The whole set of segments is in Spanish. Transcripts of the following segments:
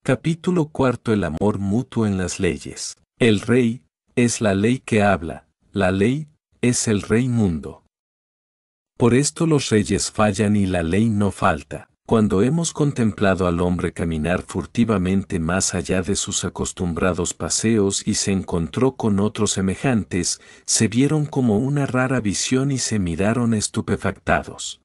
Capítulo cuarto. El amor mutuo en las leyes. El rey es la ley que habla, la ley es el rey mundo. Por esto los reyes fallan y la ley no falta. Cuando hemos contemplado al hombre caminar furtivamente más allá de sus acostumbrados paseos y se encontró con otros semejantes, se vieron como una rara visión y se miraron estupefactados.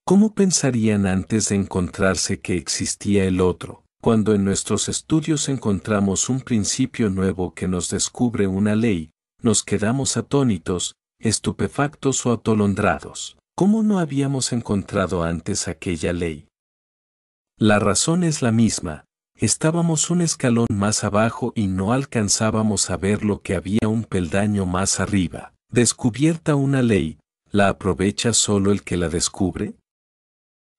¿Cómo pensarían antes de encontrarse que existía el otro? Cuando en nuestros estudios encontramos un principio nuevo que nos descubre una ley, nos quedamos atónitos, estupefactos o atolondrados. ¿Cómo no habíamos encontrado antes aquella ley? La razón es la misma. Estábamos un escalón más abajo y no alcanzábamos a ver lo que había un peldaño más arriba. Descubierta una ley, ¿la aprovecha solo el que la descubre?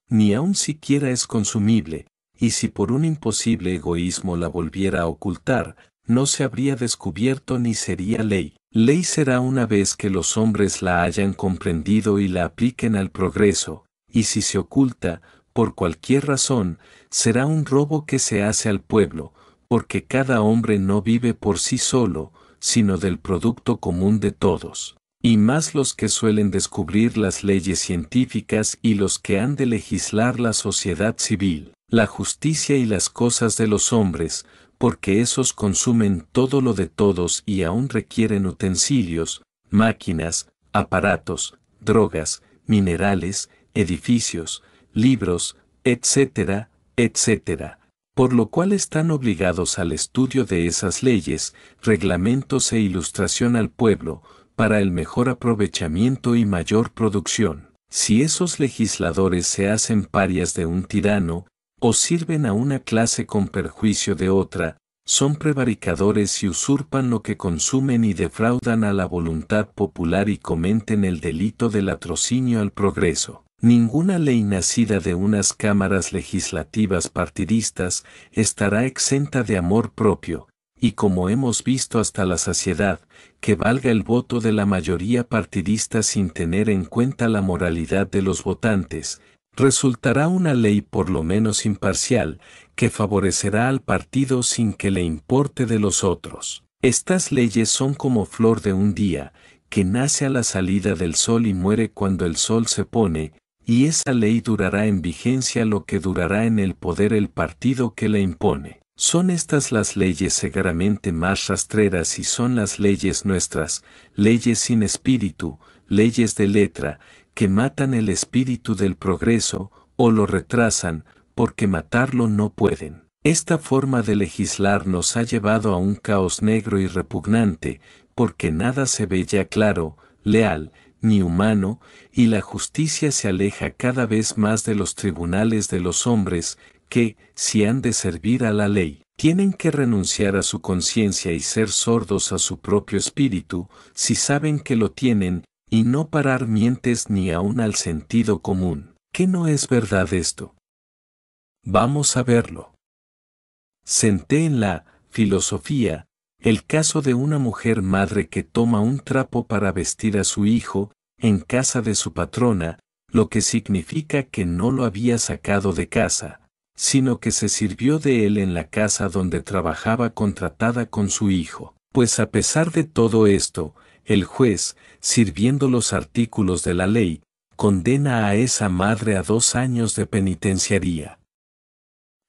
Ni aun siquiera es consumible, y si por un imposible egoísmo la volviera a ocultar, no se habría descubierto ni sería ley. Ley será una vez que los hombres la hayan comprendido y la apliquen al progreso, y si se oculta, por cualquier razón, será un robo que se hace al pueblo, porque cada hombre no vive por sí solo, sino del producto común de todos. Y más los que suelen descubrir las leyes científicas y los que han de legislar la sociedad civil, la justicia y las cosas de los hombres, porque esos consumen todo lo de todos y aún requieren utensilios, máquinas, aparatos, drogas, minerales, edificios, libros, etcétera, etcétera. Por lo cual están obligados al estudio de esas leyes, reglamentos e ilustración al pueblo, para el mejor aprovechamiento y mayor producción. Si esos legisladores se hacen parias de un tirano, o sirven a una clase con perjuicio de otra, son prevaricadores y usurpan lo que consumen y defraudan a la voluntad popular y cometen el delito del latrocinio al progreso. Ninguna ley nacida de unas cámaras legislativas partidistas estará exenta de amor propio, y como hemos visto hasta la saciedad, que valga el voto de la mayoría partidista sin tener en cuenta la moralidad de los votantes, resultará una ley por lo menos imparcial, que favorecerá al partido sin que le importe de los otros. Estas leyes son como flor de un día, que nace a la salida del sol y muere cuando el sol se pone, y esa ley durará en vigencia lo que durará en el poder el partido que la impone. Son estas las leyes severamente más rastreras y son las leyes nuestras, leyes sin espíritu, leyes de letra, que matan el espíritu del progreso, o lo retrasan, porque matarlo no pueden. Esta forma de legislar nos ha llevado a un caos negro y repugnante, porque nada se ve ya claro, leal, ni humano, y la justicia se aleja cada vez más de los tribunales de los hombres, que, si han de servir a la ley, tienen que renunciar a su conciencia y ser sordos a su propio espíritu, si saben que lo tienen, y no parar mientes ni aun al sentido común. ¿Qué no es verdad esto? Vamos a verlo. Senté en la filosofía el caso de una mujer madre que toma un trapo para vestir a su hijo, en casa de su patrona, lo que significa que no lo había sacado de casa, sino que se sirvió de él en la casa donde trabajaba contratada con su hijo. Pues a pesar de todo esto, el juez, sirviendo los artículos de la ley, condena a esa madre a 2 años de penitenciaría.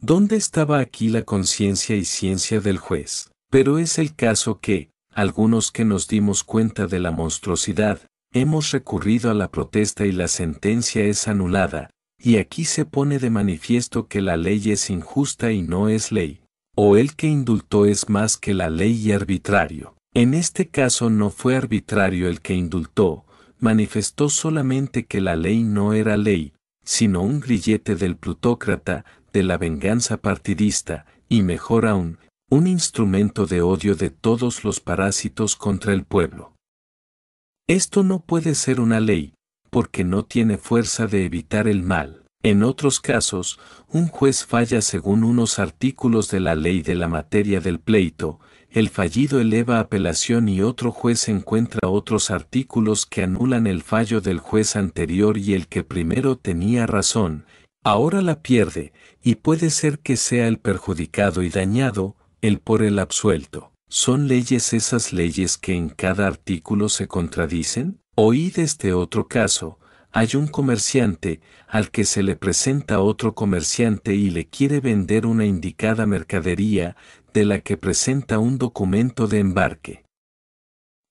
¿Dónde estaba aquí la conciencia y ciencia del juez? Pero es el caso que, algunos que nos dimos cuenta de la monstruosidad, hemos recurrido a la protesta y la sentencia es anulada, y aquí se pone de manifiesto que la ley es injusta y no es ley, o el que indultó es más que la ley y arbitrario. En este caso no fue arbitrario el que indultó, manifestó solamente que la ley no era ley, sino un grillete del plutócrata, de la venganza partidista, y mejor aún, un instrumento de odio de todos los parásitos contra el pueblo. Esto no puede ser una ley, porque no tiene fuerza de evitar el mal. En otros casos, un juez falla según unos artículos de la ley de la materia del pleito, el fallido eleva apelación y otro juez encuentra otros artículos que anulan el fallo del juez anterior y el que primero tenía razón, Ahora la pierde, y puede ser que sea el perjudicado y dañado, el por el absuelto. ¿Son leyes esas leyes que en cada artículo se contradicen? Oíd este otro caso. Hay un comerciante, al que se le presenta otro comerciante y le quiere vender una indicada mercadería, de la que presenta un documento de embarque.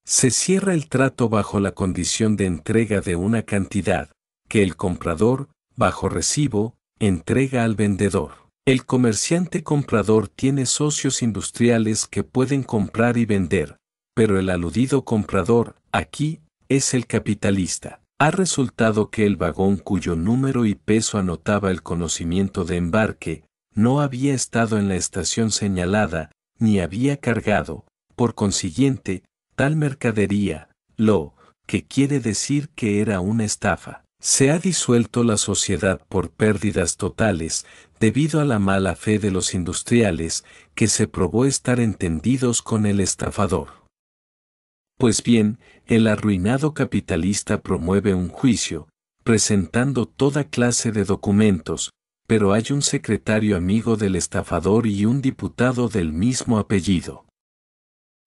Se cierra el trato bajo la condición de entrega de una cantidad, que el comprador, bajo recibo, entrega al vendedor. El comerciante comprador tiene socios industriales que pueden comprar y vender, pero el aludido comprador, aquí, es el capitalista. Ha resultado que el vagón cuyo número y peso anotaba el conocimiento de embarque, no había estado en la estación señalada, ni había cargado, por consiguiente, tal mercadería, lo que quiere decir que era una estafa. Se ha disuelto la sociedad por pérdidas totales, debido a la mala fe de los industriales, que se probó estar entendidos con el estafador. Pues bien, el arruinado capitalista promueve un juicio, presentando toda clase de documentos, pero hay un secretario amigo del estafador y un diputado del mismo apellido.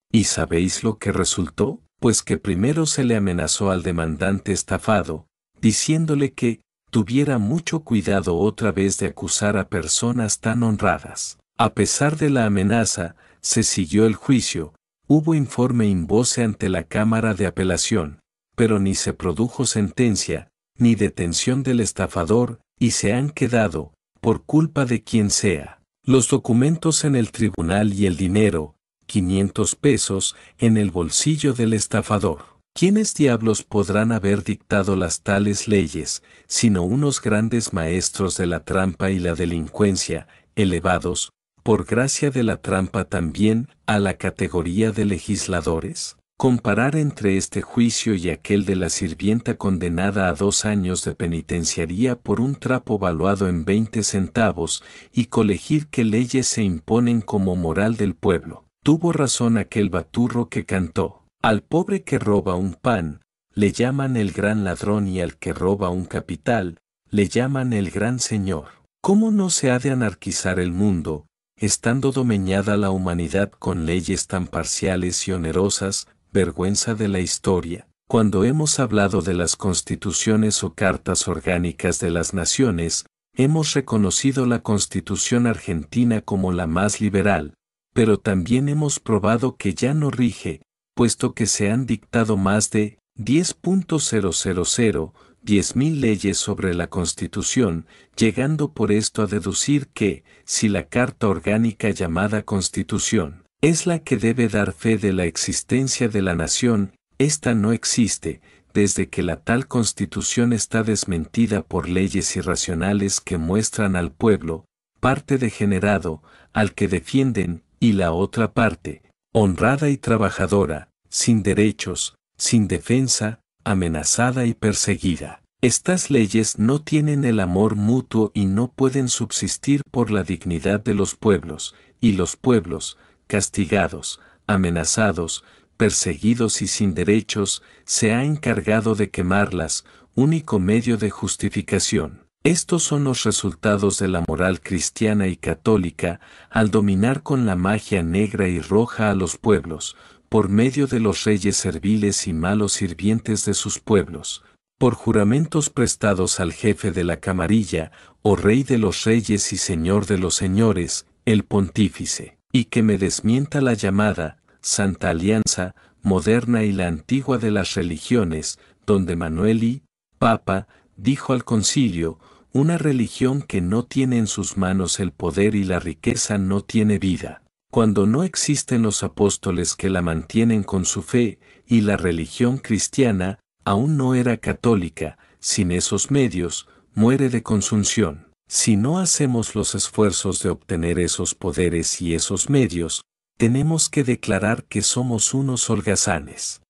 ¿Y sabéis lo que resultó? Pues que primero se le amenazó al demandante estafado, diciéndole que tuviera mucho cuidado otra vez de acusar a personas tan honradas. A pesar de la amenaza, se siguió el juicio, hubo informe in voce ante la Cámara de Apelación, pero ni se produjo sentencia, ni detención del estafador, y se han quedado, por culpa de quien sea, los documentos en el tribunal y el dinero, 500 pesos, en el bolsillo del estafador. ¿Quiénes diablos podrán haber dictado las tales leyes, sino unos grandes maestros de la trampa y la delincuencia, elevados, por gracia de la trampa también, a la categoría de legisladores? Comparar entre este juicio y aquel de la sirvienta condenada a 2 años de penitenciaría por un trapo valuado en 20 centavos, y colegir qué leyes se imponen como moral del pueblo. Tuvo razón aquel baturro que cantó: al pobre que roba un pan, le llaman el gran ladrón, y al que roba un capital, le llaman el gran señor. ¿Cómo no se ha de anarquizar el mundo, estando domeñada la humanidad con leyes tan parciales y onerosas, vergüenza de la historia? Cuando hemos hablado de las constituciones o cartas orgánicas de las naciones, hemos reconocido la Constitución argentina como la más liberal, pero también hemos probado que ya no rige, puesto que se han dictado más de 10.000 leyes sobre la Constitución, llegando por esto a deducir que, si la Carta Orgánica llamada Constitución es la que debe dar fe de la existencia de la nación, ésta no existe, desde que la tal Constitución está desmentida por leyes irracionales que muestran al pueblo, parte degenerado, al que defienden, y la otra parte, honrada y trabajadora, sin derechos, sin defensa, amenazada y perseguida. Estas leyes no tienen el amor mutuo y no pueden subsistir por la dignidad de los pueblos, y los pueblos, castigados, amenazados, perseguidos y sin derechos, se ha encargado de quemarlas, único medio de justificación. Estos son los resultados de la moral cristiana y católica, al dominar con la magia negra y roja a los pueblos, por medio de los reyes serviles y malos sirvientes de sus pueblos, por juramentos prestados al jefe de la camarilla, o rey de los reyes y señor de los señores, el pontífice, y que me desmienta la llamada Santa Alianza, moderna y la antigua de las religiones, donde Manuel I, Papa, dijo al concilio: una religión que no tiene en sus manos el poder y la riqueza no tiene vida. Cuando no existen los apóstoles que la mantienen con su fe, y la religión cristiana aún no era católica, sin esos medios, muere de consunción. Si no hacemos los esfuerzos de obtener esos poderes y esos medios, tenemos que declarar que somos unos holgazanes.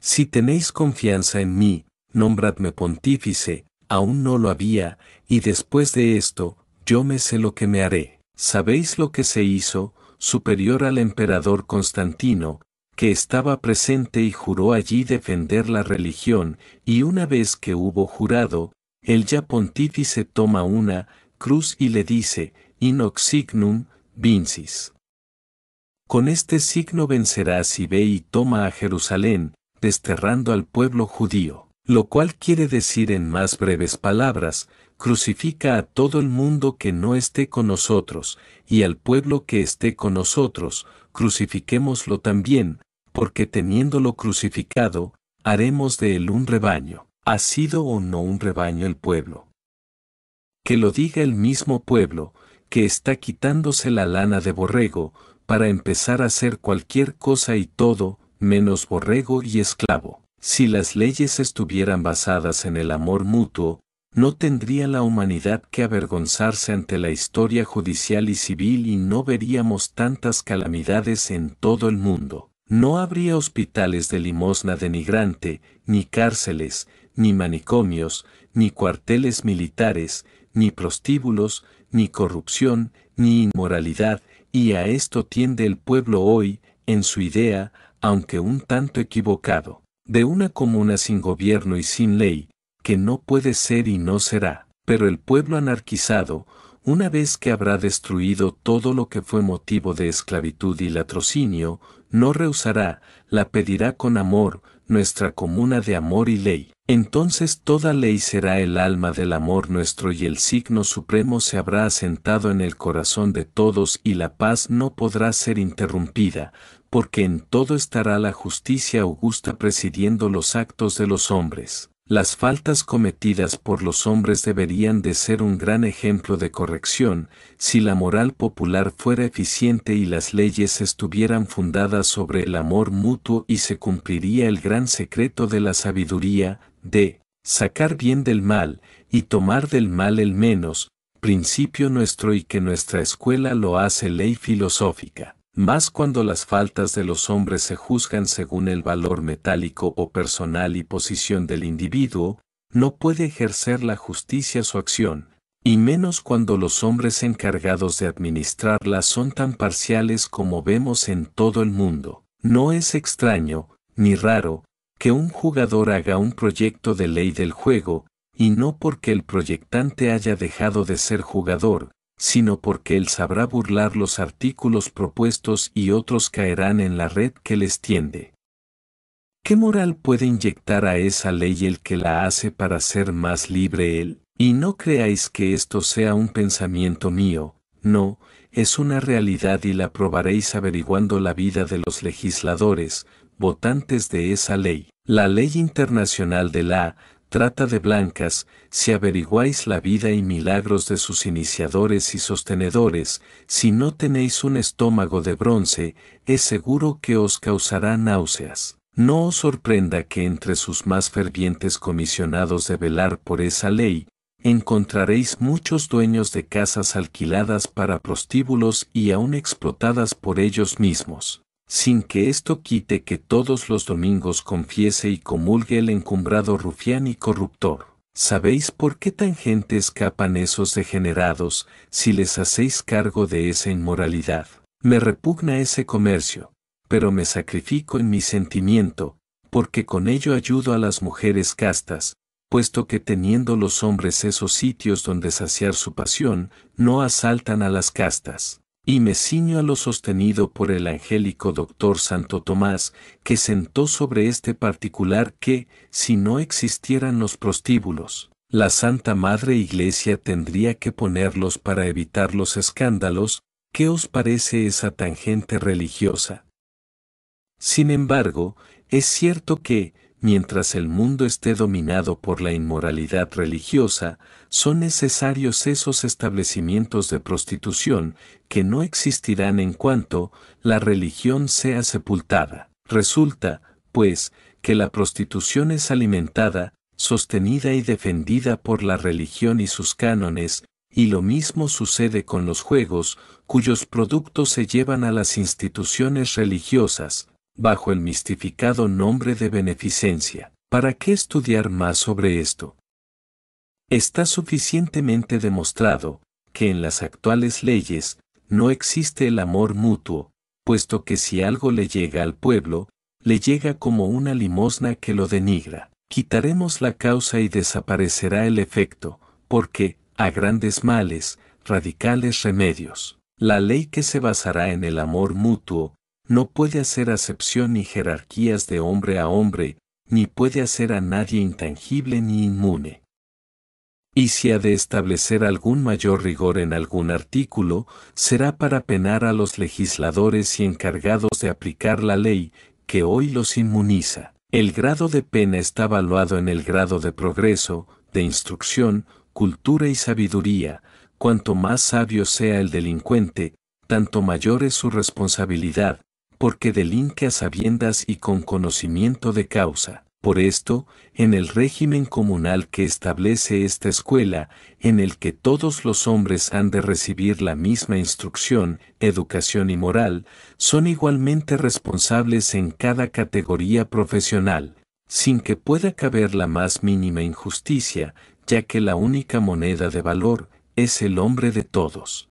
Si tenéis confianza en mí, nombradme pontífice. Aún no lo había, y después de esto, yo me sé lo que me haré. ¿Sabéis lo que se hizo, superior al emperador Constantino, que estaba presente y juró allí defender la religión, y una vez que hubo jurado, el ya pontífice toma una cruz y le dice, in hoc signum vincis. Con este signo vencerás, y ve y toma a Jerusalén, desterrando al pueblo judío. Lo cual quiere decir en más breves palabras, crucifica a todo el mundo que no esté con nosotros, y al pueblo que esté con nosotros, crucifiquémoslo también, porque teniéndolo crucificado, haremos de él un rebaño. ¿Ha sido o no un rebaño el pueblo? Que lo diga el mismo pueblo, que está quitándose la lana de borrego, para empezar a hacer cualquier cosa y todo, menos borrego y esclavo. Si las leyes estuvieran basadas en el amor mutuo, no tendría la humanidad que avergonzarse ante la historia judicial y civil y no veríamos tantas calamidades en todo el mundo. No habría hospitales de limosna denigrante, ni cárceles, ni manicomios, ni cuarteles militares, ni prostíbulos, ni corrupción, ni inmoralidad, y a esto tiende el pueblo hoy, en su idea, aunque un tanto equivocado, de una comuna sin gobierno y sin ley, que no puede ser y no será. Pero el pueblo anarquizado, una vez que habrá destruido todo lo que fue motivo de esclavitud y latrocinio, no rehusará, la pedirá con amor, nuestra comuna de amor y ley. Entonces toda ley será el alma del amor nuestro y el signo supremo se habrá asentado en el corazón de todos y la paz no podrá ser interrumpida, porque en todo estará la justicia augusta presidiendo los actos de los hombres. Las faltas cometidas por los hombres deberían de ser un gran ejemplo de corrección, si la moral popular fuera eficiente y las leyes estuvieran fundadas sobre el amor mutuo y se cumpliría el gran secreto de la sabiduría, de sacar bien del mal, y tomar del mal el menos, principio nuestro y que nuestra escuela lo hace ley filosófica. Más cuando las faltas de los hombres se juzgan según el valor metálico o personal y posición del individuo, no puede ejercer la justicia su acción, y menos cuando los hombres encargados de administrarla son tan parciales como vemos en todo el mundo. No es extraño, ni raro, que un jugador haga un proyecto de ley del juego, y no porque el proyectante haya dejado de ser jugador, sino porque él sabrá burlar los artículos propuestos y otros caerán en la red que les tiende. ¿Qué moral puede inyectar a esa ley el que la hace para ser más libre él? Y no creáis que esto sea un pensamiento mío, no, es una realidad y la probaréis averiguando la vida de los legisladores, votantes de esa ley. La ley internacional de la trata de blancas, si averiguáis la vida y milagros de sus iniciadores y sostenedores, si no tenéis un estómago de bronce, es seguro que os causará náuseas. No os sorprenda que entre sus más fervientes comisionados de velar por esa ley, encontraréis muchos dueños de casas alquiladas para prostíbulos y aún explotadas por ellos mismos. Sin que esto quite que todos los domingos confiese y comulgue el encumbrado rufián y corruptor. ¿Sabéis por qué tan gente escapan esos degenerados, si les hacéis cargo de esa inmoralidad? Me repugna ese comercio, pero me sacrifico en mi sentimiento, porque con ello ayudo a las mujeres castas, puesto que teniendo los hombres esos sitios donde saciar su pasión, no asaltan a las castas. Y me ciño a lo sostenido por el angélico doctor Santo Tomás, que sentó sobre este particular que, si no existieran los prostíbulos, la Santa Madre Iglesia tendría que ponerlos para evitar los escándalos. ¿Qué os parece esa tangente religiosa? Sin embargo, es cierto que, mientras el mundo esté dominado por la inmoralidad religiosa, son necesarios esos establecimientos de prostitución que no existirán en cuanto la religión sea sepultada. Resulta, pues, que la prostitución es alimentada, sostenida y defendida por la religión y sus cánones, y lo mismo sucede con los juegos, cuyos productos se llevan a las instituciones religiosas, bajo el mistificado nombre de beneficencia. ¿Para qué estudiar más sobre esto? Está suficientemente demostrado que en las actuales leyes no existe el amor mutuo, puesto que si algo le llega al pueblo, le llega como una limosna que lo denigra. Quitaremos la causa y desaparecerá el efecto, porque, a grandes males, radicales remedios. La ley que se basará en el amor mutuo, no puede hacer acepción ni jerarquías de hombre a hombre, ni puede hacer a nadie intangible ni inmune. Y si ha de establecer algún mayor rigor en algún artículo, será para penar a los legisladores y encargados de aplicar la ley, que hoy los inmuniza. El grado de pena está valuado en el grado de progreso, de instrucción, cultura y sabiduría. Cuanto más sabio sea el delincuente, tanto mayor es su responsabilidad, porque delinque a sabiendas y con conocimiento de causa. Por esto, en el régimen comunal que establece esta escuela, en el que todos los hombres han de recibir la misma instrucción, educación y moral, son igualmente responsables en cada categoría profesional, sin que pueda caber la más mínima injusticia, ya que la única moneda de valor es el hombre de todos.